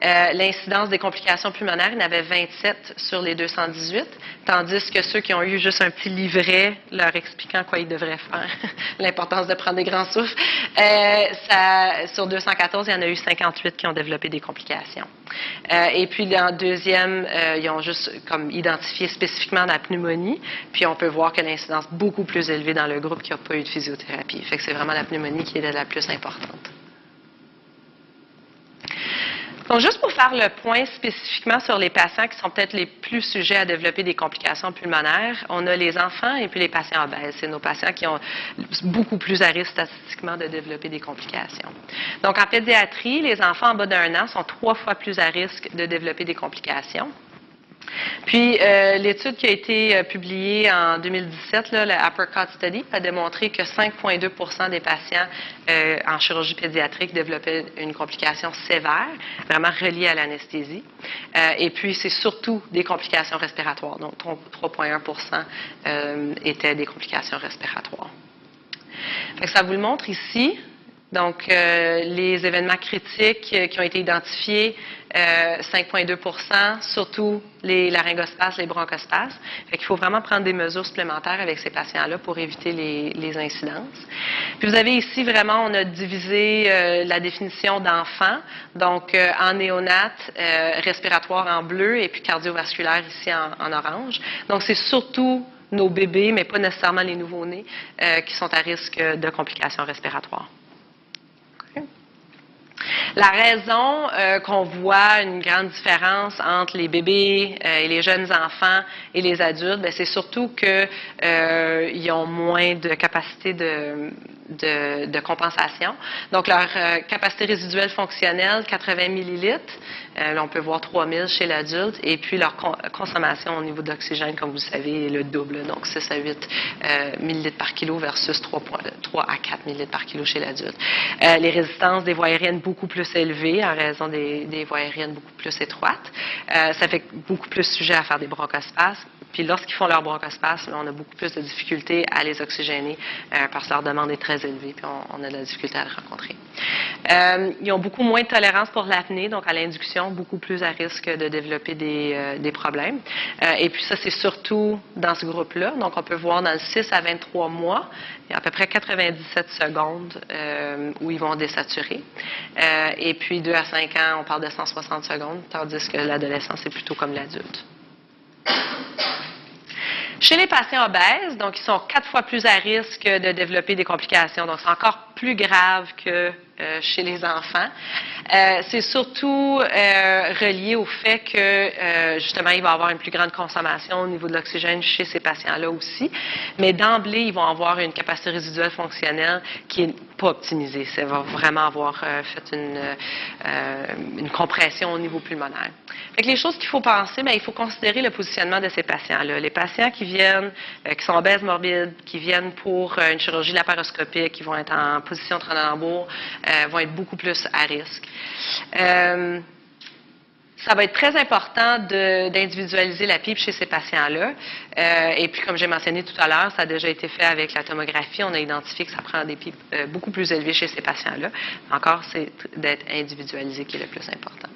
L'incidence des complications pulmonaires, il y en avait 27 sur les 218, tandis que ceux qui ont eu juste un petit livret leur expliquant quoi ils devraient faire, l'importance de prendre des grands souffles, sur 214, il y en a eu 58 qui ont développé des complications. Et puis, dans le deuxième, ils ont juste comme identifié spécifiquement la pneumonie, puis on peut voir que l'incidence est beaucoup plus élevée dans le groupe qui n'a pas eu de physiothérapie. Fait que c'est vraiment la pneumonie qui est la plus importante. Donc, juste pour faire le point spécifiquement sur les patients qui sont peut-être les plus sujets à développer des complications pulmonaires, on a les enfants et puis les patients obèses. C'est nos patients qui ont beaucoup plus à risque statistiquement de développer des complications. Donc, en pédiatrie, les enfants en bas d'1 an sont 3 fois plus à risque de développer des complications. Puis, l'étude qui a été publiée en 2017, là, le Apricot Study, a démontré que 5,2 des patients en chirurgie pédiatrique développaient une complication sévère, vraiment reliée à l'anesthésie. Et puis, c'est surtout des complications respiratoires. Donc, 3,1 étaient des complications respiratoires. Fait que ça vous le montre ici. Donc, les événements critiques qui ont été identifiés, 5,2 surtout les laryngospasmes, les bronchospasmes. Fait qu'il faut vraiment prendre des mesures supplémentaires avec ces patients-là pour éviter les incidences. Puis vous avez ici vraiment, on a divisé la définition d'enfant, donc en néonate, respiratoire en bleu et puis cardiovasculaire ici en orange. Donc, c'est surtout nos bébés, mais pas nécessairement les nouveau-nés, qui sont à risque de complications respiratoires. La raison qu'on voit une grande différence entre les bébés et les jeunes enfants et les adultes, c'est surtout qu'ils ont moins de capacité de compensation. Donc, leur capacité résiduelle fonctionnelle, 80 millilitres. Là, on peut voir 3000 chez l'adulte. Et puis, leur consommation au niveau d'oxygène, comme vous savez, est le double. Donc, 6 à 8 millilitres par kilo versus 3 à 4 millilitres par kilo chez l'adulte. Les résistances des voies aériennes beaucoup plus élevées en raison des voies aériennes beaucoup plus étroites. Ça fait beaucoup plus sujet à faire des bronchospasmes. Puis lorsqu'ils font leur bronchospasme, on a beaucoup plus de difficultés à les oxygéner parce que leur demande est très élevée, puis on a de la difficulté à le rencontrer. Ils ont beaucoup moins de tolérance pour l'apnée, donc à l'induction, beaucoup plus à risque de développer des problèmes. Et puis ça, c'est surtout dans ce groupe-là. Donc on peut voir dans le 6 à 23 mois, il y a à peu près 97 secondes où ils vont désaturer. Et puis 2 à 5 ans, on parle de 160 secondes, tandis que l'adolescent, c'est plutôt comme l'adulte. Chez les patients obèses, donc ils sont 4 fois plus à risque de développer des complications. Donc, c'est encore plus grave que chez les enfants. C'est surtout relié au fait que, justement, il va y avoir une plus grande consommation au niveau de l'oxygène chez ces patients-là aussi. Mais d'emblée, ils vont avoir une capacité résiduelle fonctionnelle qui n'est pas optimisée. Ça va vraiment avoir fait une compression au niveau pulmonaire. Fait que les choses qu'il faut penser, il faut considérer le positionnement de ces patients-là. Les patients qui viennent, qui sont obèses morbides, qui viennent pour une chirurgie laparoscopique, qui vont être en position Trendelenburg, vont être beaucoup plus à risque. Ça va être très important d'individualiser la PIP chez ces patients-là. Et puis, comme j'ai mentionné tout à l'heure, ça a déjà été fait avec la tomographie. On a identifié que ça prend des PIP beaucoup plus élevés chez ces patients-là. Encore, c'est d'être individualisé qui est le plus important.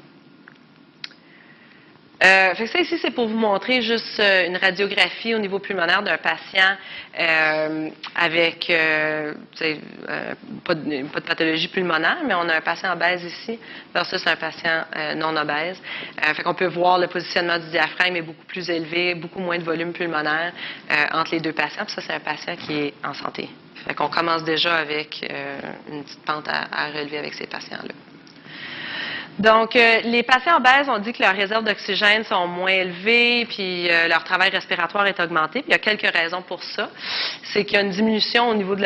Fait que ça ici, c'est pour vous montrer juste une radiographie au niveau pulmonaire d'un patient avec pas de pathologie pulmonaire, mais on a un patient obèse ici versus un patient non obèse. Fait qu'on peut voir le positionnement du diaphragme est beaucoup plus élevé, beaucoup moins de volume pulmonaire entre les deux patients. Puis ça, c'est un patient qui est en santé. Fait qu'on commence déjà avec une petite pente à relever avec ces patients-là. Donc, les patients obèses, on dit que leurs réserves d'oxygène sont moins élevées, puis leur travail respiratoire est augmenté. Puis il y a quelques raisons pour ça. C'est qu'il y a une diminution au niveau du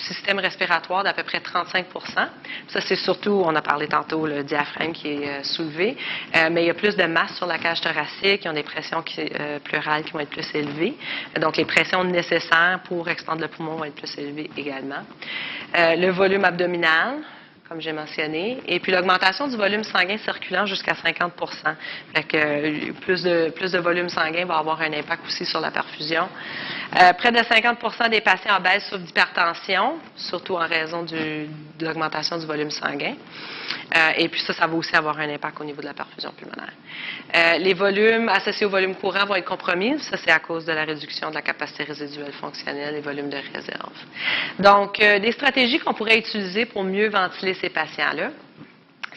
système respiratoire d'à peu près 35 %. Ça, c'est surtout, on a parlé tantôt, le diaphragme qui est soulevé, mais il y a plus de masse sur la cage thoracique, ils ont des pressions pleurales qui vont être plus élevées. Donc, les pressions nécessaires pour expandre le poumon vont être plus élevées également. Le volume abdominal, comme j'ai mentionné, et puis l'augmentation du volume sanguin circulant jusqu'à 50 %. Fait que plus de volume sanguin va avoir un impact aussi sur la perfusion. Près de 50 % des patients obèses souffrent d'hypertension, surtout en raison de l'augmentation du volume sanguin. Et puis ça va aussi avoir un impact au niveau de la perfusion pulmonaire. Les volumes associés au volume courant vont être compromis. Ça, c'est à cause de la réduction de la capacité résiduelle fonctionnelle et volume de réserve. Donc, des stratégies qu'on pourrait utiliser pour mieux ventiler ces patients-là,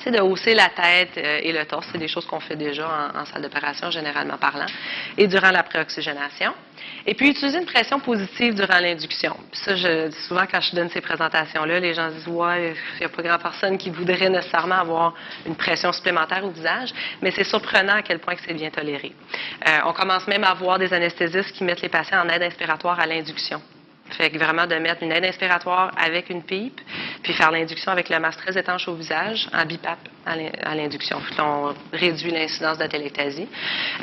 c'est de hausser la tête et le torse. C'est des choses qu'on fait déjà en salle d'opération, généralement parlant, et durant la préoxygénation. Et puis, utiliser une pression positive durant l'induction. Puis ça, souvent, quand je donne ces présentations-là, les gens disent « Ouais, il n'y a pas grand personne qui voudrait nécessairement avoir une pression supplémentaire au visage », mais c'est surprenant à quel point que c'est bien toléré. On commence même à voir des anesthésistes qui mettent les patients en aide inspiratoire à l'induction. Fait que vraiment de mettre une aide inspiratoire avec une pipe, puis faire l'induction avec le masque très étanche au visage, en BiPAP à l'induction. On réduit l'incidence d'atelectasie.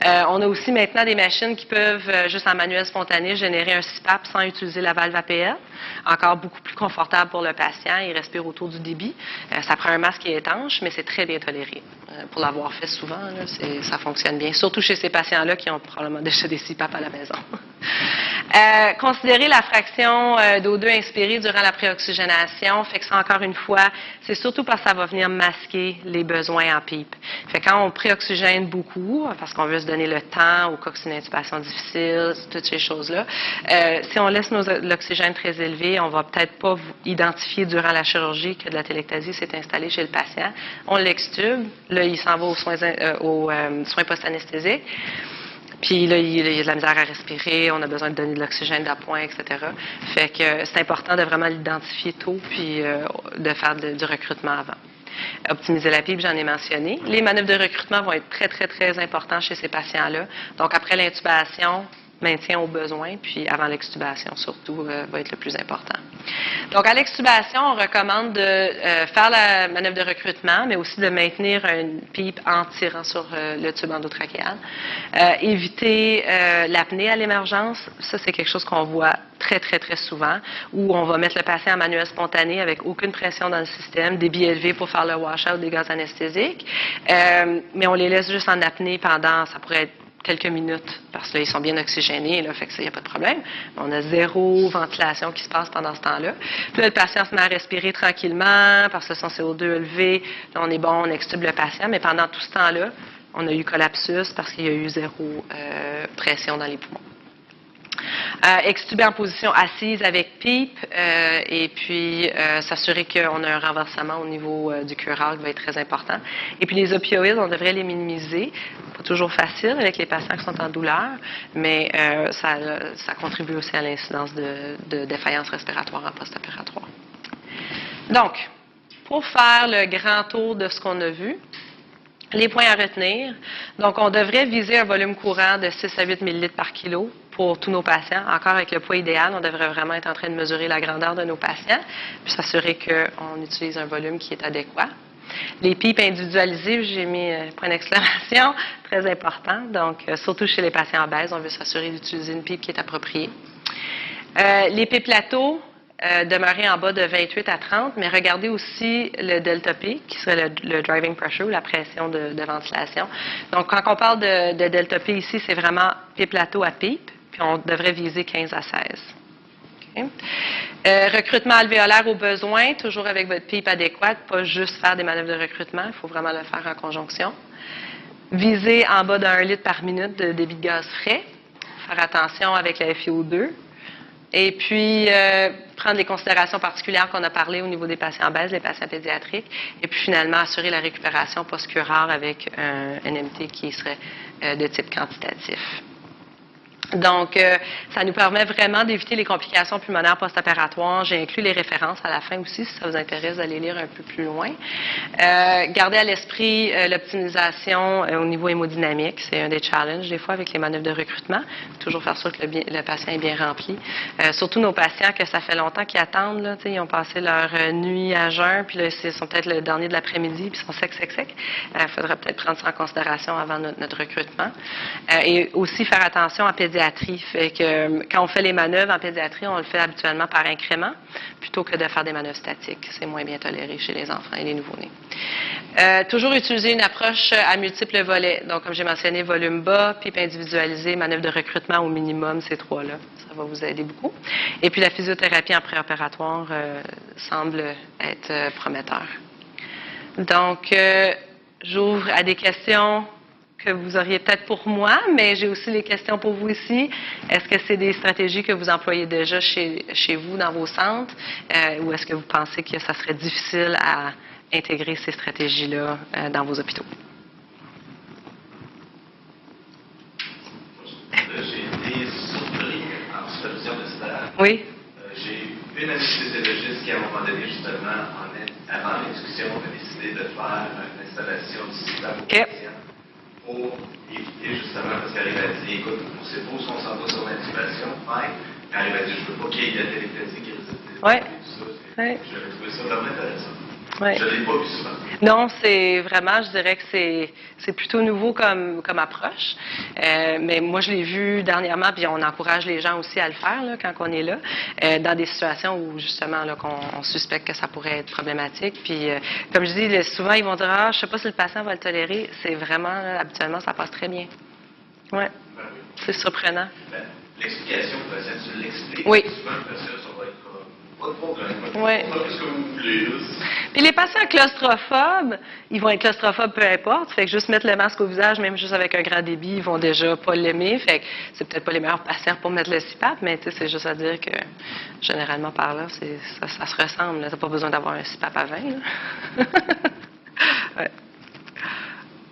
On a aussi maintenant des machines qui peuvent, juste en manuel spontané, générer un CPAP sans utiliser la valve APL. Encore beaucoup plus confortable pour le patient. Il respire autour du débit. Ça prend un masque qui est étanche, mais c'est très bien toléré. Pour l'avoir fait souvent, là, ça fonctionne bien. Surtout chez ces patients-là qui ont probablement déjà des CPAP à la maison. Considérer la fraction d'O2 inspirée durant la préoxygénation, fait que ça, encore une fois, c'est surtout parce que ça va venir masquer les besoins en PIP. Fait que quand on préoxygène beaucoup, parce qu'on veut se donner le temps au cas que c'est une intubation difficile, toutes ces choses-là, si on laisse l'oxygène très élevé, on va peut-être pas identifier durant la chirurgie que de la télectasie s'est installée chez le patient. On l'extube, là, il s'en va aux soins post-anesthésiques. Puis là, il y a de la misère à respirer, on a besoin de donner de l'oxygène d'appoint, etc. Fait que c'est important de vraiment l'identifier tôt, puis de faire du recrutement avant. Optimiser la PIP, j'en ai mentionné. Les manœuvres de recrutement vont être très, très, très importantes chez ces patients-là. Donc, après l'intubation, maintien aux besoins, puis avant l'extubation, surtout, va être le plus important. Donc, à l'extubation, on recommande de faire la manœuvre de recrutement, mais aussi de maintenir une pipe en tirant sur le tube endotrachéal. Éviter l'apnée à l'émergence. Ça, c'est quelque chose qu'on voit très, très, très souvent, où on va mettre le patient en manuel spontané avec aucune pression dans le système, débit élevé pour faire le wash-out des gaz anesthésiques, mais on les laisse juste en apnée pendant, ça pourrait être quelques minutes, parce que là, ils sont bien oxygénés, là, fait que ça, il n'y a pas de problème. On a zéro ventilation qui se passe pendant ce temps-là. Puis là, le patient se met à respirer tranquillement, parce que son CO2 est élevé. Là, on est bon, on extube le patient, mais pendant tout ce temps-là, on a eu collapsus parce qu'il y a eu zéro pression dans les poumons. Extuber en position assise avec PIP et puis s'assurer qu'on a un renversement au niveau du cœur qui va être très important. Et puis les opioïdes, on devrait les minimiser. Pas toujours facile avec les patients qui sont en douleur, mais ça contribue aussi à l'incidence de défaillance respiratoire en post-opératoire. Donc, pour faire le grand tour de ce qu'on a vu, les points à retenir. Donc, on devrait viser un volume courant de 6 à 8 millilitres par kilo pour tous nos patients. Encore avec le poids idéal, on devrait vraiment être en train de mesurer la grandeur de nos patients, puis s'assurer qu'on utilise un volume qui est adéquat. Les pipes individualisées, j'ai mis point d'exclamation, très important. Donc, surtout chez les patients obèses, on veut s'assurer d'utiliser une pipe qui est appropriée. Les pipes plateaux, demeurer en bas de 28 à 30, mais regardez aussi le delta P, qui serait le driving pressure, la pression de ventilation. Donc, quand on parle de delta P ici, c'est vraiment P plateau à PEEP, puis on devrait viser 15 à 16. Okay. Recrutement alvéolaire au besoin, toujours avec votre PEEP adéquate, pas juste faire des manœuvres de recrutement, il faut vraiment le faire en conjonction. Viser en bas d'1 litre par minute de débit de gaz frais, faire attention avec la FiO2. Et puis, prendre les considérations particulières qu'on a parlé au niveau des patients obèses, les patients pédiatriques. Et puis, finalement, assurer la récupération post-curaire avec un NMT qui serait de type quantitatif. Donc, ça nous permet vraiment d'éviter les complications pulmonaires post-opératoires. J'ai inclus les références à la fin aussi, si ça vous intéresse d'aller lire un peu plus loin. Gardez à l'esprit l'optimisation au niveau hémodynamique. C'est un des challenges, des fois, avec les manœuvres de recrutement. Toujours faire sûr que le patient est bien rempli. Surtout nos patients que ça fait longtemps qu'ils attendent. Là, ils ont passé leur nuit à jeun, puis là, ils sont peut-être le dernier de l'après-midi, puis ils sont secs. Il faudrait peut-être prendre ça en considération avant notre recrutement. Et aussi faire attention à pédiatrie. Fait que quand on fait les manœuvres en pédiatrie, on le fait habituellement par incrément, plutôt que de faire des manœuvres statiques. C'est moins bien toléré chez les enfants et les nouveau-nés. Toujours utiliser une approche à multiples volets. Donc, comme j'ai mentionné, volume bas, PEEP individualisé, manœuvre de recrutement au minimum, ces trois-là. Ça va vous aider beaucoup. Et puis, la physiothérapie en préopératoire semble être prometteur. Donc, j'ouvre à des questions que vous auriez peut-être pour moi, mais j'ai aussi les questions pour vous ici. Est-ce que c'est des stratégies que vous employez déjà chez vous, dans vos centres, ou est-ce que vous pensez que ça serait difficile à intégrer ces stratégies-là dans vos hôpitaux? J'ai été surpris en supervision de stage. Oui. J'ai vu une anesthésiologiste qui, à un moment donné, justement, avant la discussion, a décidé de faire une installation du système au patient pour éviter, justement, parce qu'elle a dit, écoute, on sait pas où on s'en va sur l'intubation, fine. Elle a dit, je ne veux pas qu'il y ait de la télépathie qui résiste. Oui. J'avais trouvé ça vraiment intéressant. Oui. Je ne l'ai pas vu souvent. Non, c'est vraiment, je dirais que c'est plutôt nouveau comme approche. Mais moi, je l'ai vu dernièrement, puis on encourage les gens aussi à le faire là, quand on est là, dans des situations où justement là, qu'on suspecte que ça pourrait être problématique. Puis, comme je dis, souvent ils vont dire je sais pas si le patient va le tolérer. C'est vraiment, là, habituellement, ça passe très bien. Ouais. Ben oui. C'est surprenant. Ben, l'explication, le patient, tu l'expliques. Oui. Souvent, le patient, ça va être pas de problème. Oui. Qu'est-ce que vous voulez, là? Puis les patients claustrophobes, ils vont être claustrophobes peu importe. Fait que juste mettre le masque au visage, même juste avec un grand débit, ils vont déjà pas l'aimer. Fait que c'est peut-être pas les meilleurs patients pour mettre le CPAP, mais c'est juste à dire que généralement par là, ça se ressemble. T'as pas besoin d'avoir un CPAP à 20. Ouais.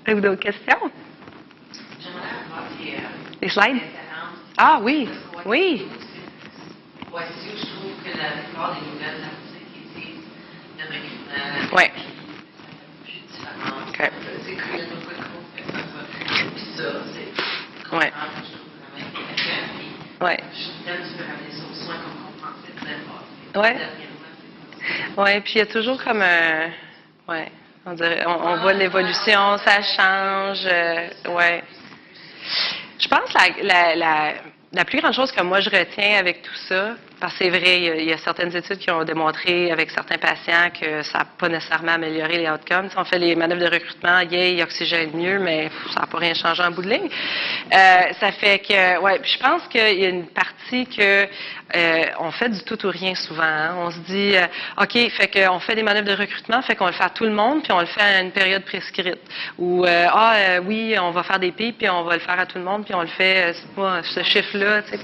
Avez-vous d'autres questions? J'aimerais avoir les slides? Ah oui, oui. Voici où je trouve que la plupart des nouvelles articles qui disent le recrutement, Ouais. plus différent. OK. C'est cool, puis ça, c'est Ouais. je trouve vraiment intéressant. Puis Ouais. je t'aime, tu peux ramener ça aux soins comme on pensait très fort. Ouais. Oui, puis il y a toujours comme un. Oui, on voit l'évolution, ça change. Oui. Je pense que la plus grande chose que moi je retiens avec tout ça, parce que c'est vrai, il y a certaines études qui ont démontré avec certains patients que ça n'a pas nécessairement amélioré les outcomes. Si on fait les manœuvres de recrutement, ils oxygènent mieux, mais ça n'a pas rien changé en bout de ligne. Ça fait que, ouais, puis je pense qu'il y a une partie que on fait du tout ou rien souvent. Hein. On se dit, OK, fait qu'on fait des manœuvres de recrutement, fait qu'on le fait à tout le monde, puis on le fait à une période prescrite. Ou, oui, on va faire des PEEP, puis on va le faire à tout le monde, puis on le fait, ce chiffre-là, tu sais.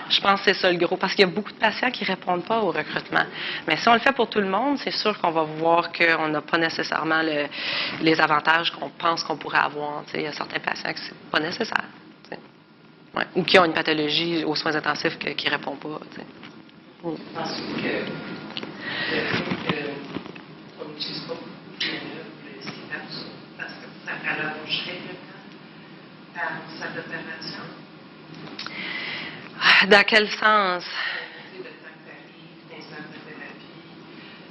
Je pense que c'est ça le gros, parce qu'il y a beaucoup de patients qui ne répondent pas au recrutement. Mais si on le fait pour tout le monde, c'est sûr qu'on va voir qu'on n'a pas nécessairement les avantages qu'on pense qu'on pourrait avoir. Il y a certains patients que c'est pas nécessaire. Ouais. Ou qui ont une pathologie aux soins intensifs qui ne répond pas. Je pense que le fait qu'on n'utilise pas beaucoup de le CPAP, parce que ça rallongerait le temps par salle d'opération. Dans quel sens?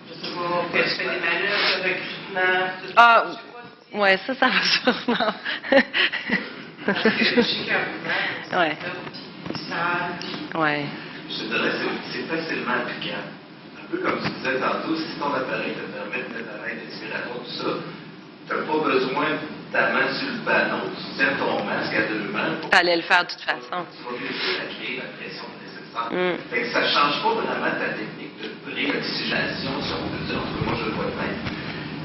Je sais pas, que je fais des manœuvres de recrutement. Ah, oui, ça va sûrement. Parce que je sais qu'un moment, Ouais. puis ça, Ouais. je te dirais, c'est facilement applicable. Un peu comme tu disais tantôt, si ton appareil te permet de mettre à l'aide d'inspiration, tout ça, tu n'as pas besoin de ta main sur le ballon, tu tiens ton masque à 2 mains. Tu allais le faire de toute façon. Tu vas réussir à créer la pression nécessaire. Fait que ça ne change pas vraiment ta technique de pré-oxygénation, si on peut dire, en tout cas, moi je le vois de même.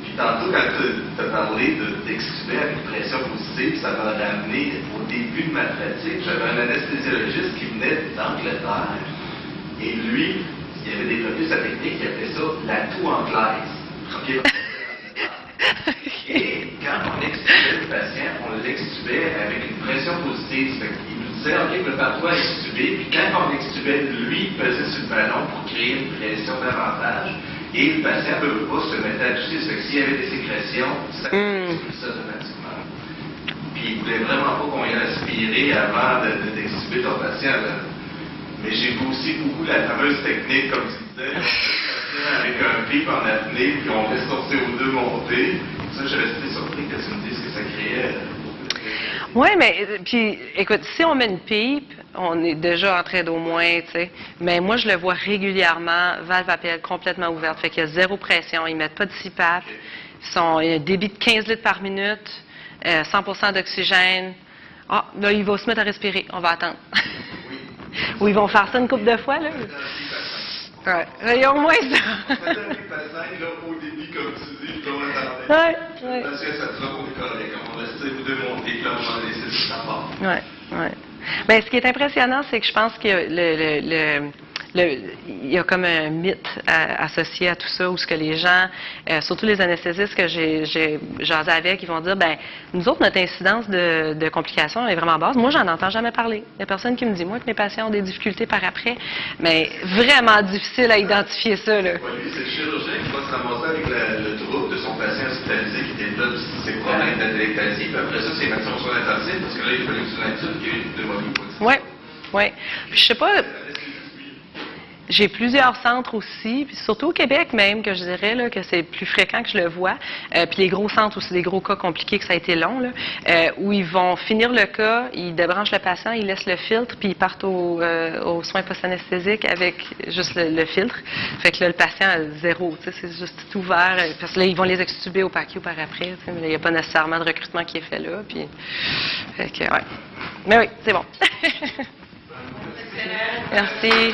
Puis tantôt, quand tu as parlé d'extuber avec une pression positive, ça m'a ramené au début de ma pratique. J'avais un anesthésiologiste qui venait d'Angleterre. Et lui, il avait développé sa technique, il appelait ça la toux anglaise. Et quand on extubait le patient, on l'extubait avec une pression positive. Il nous disait, OK, prépare-toi à extuber. Puis quand on extubait, lui, il pesait sur le ballon pour créer une pression davantage. Et le patient ne peut pas se mettre à ajuster. Ça fait que s'il y avait des sécrétions, ça expulse automatiquement. Puis il ne voulait vraiment pas qu'on y aspirer avant d'extuber ton patient. Là. Mais j'ai aussi beaucoup la fameuse technique, comme tu disais, avec un pipe en apnée, puis on laisse son CO2 monter. Ça, je restais surpris que tu me dises que ça créait beaucoup de pression. Oui, mais puis, écoute, si on met une pipe, on est déjà en train d'au moins, tu sais. Mais moi, je le vois régulièrement, valve à pelle complètement ouverte. Fait qu'il y a zéro pression, ils mettent pas de CPAP. Il y a un débit de 15 litres par minute, 100% d'oxygène. Ah, là, il va se mettre à respirer. On va attendre. Ou ils vont faire ça une couple de fois, là. Ouais. Il y a au moins ça. Au début, comme tu dis, on attendait. Ouais. Parce que ça sera pas correct. On va essayer de démonter, puis là, on va laisser ça part. Oui. Bien, ce qui est impressionnant, c'est que je pense que il y a comme un mythe associé à tout ça, où ce que les gens, surtout les anesthésistes que j'ai jasé avec, ils vont dire, ben nous autres, notre incidence de complications est vraiment basse. Moi, j'en entends jamais parler. Il y a personne qui me dit, moi, que mes patients ont des difficultés par après, mais vraiment difficile à identifier ça, là. Oui, lui, c'est le chirurgien qui va se ramasser avec le trouble de son patient hospitalisé qui développe ses problèmes d'atelectasie, puis après ça, c'est mettre son soin intensif, parce que là, il faut que sur l'insulte qu'il y a une pneumonie positive. Oui. Puis je sais pas. J'ai plusieurs centres aussi, puis surtout au Québec même, que je dirais là, que c'est plus fréquent que je le vois. Puis les gros centres aussi, des gros cas compliqués, que ça a été long, là, où ils vont finir le cas, ils débranchent le patient, ils laissent le filtre, puis ils partent aux soins post-anesthésiques avec juste le filtre. Fait que là, le patient a zéro, tu sais, c'est juste tout ouvert. Parce que là, ils vont les extuber au PACU par après, tu sais, mais il n'y a pas nécessairement de recrutement qui est fait là. Puis, fait que, ouais. Mais oui, c'est bon. Merci.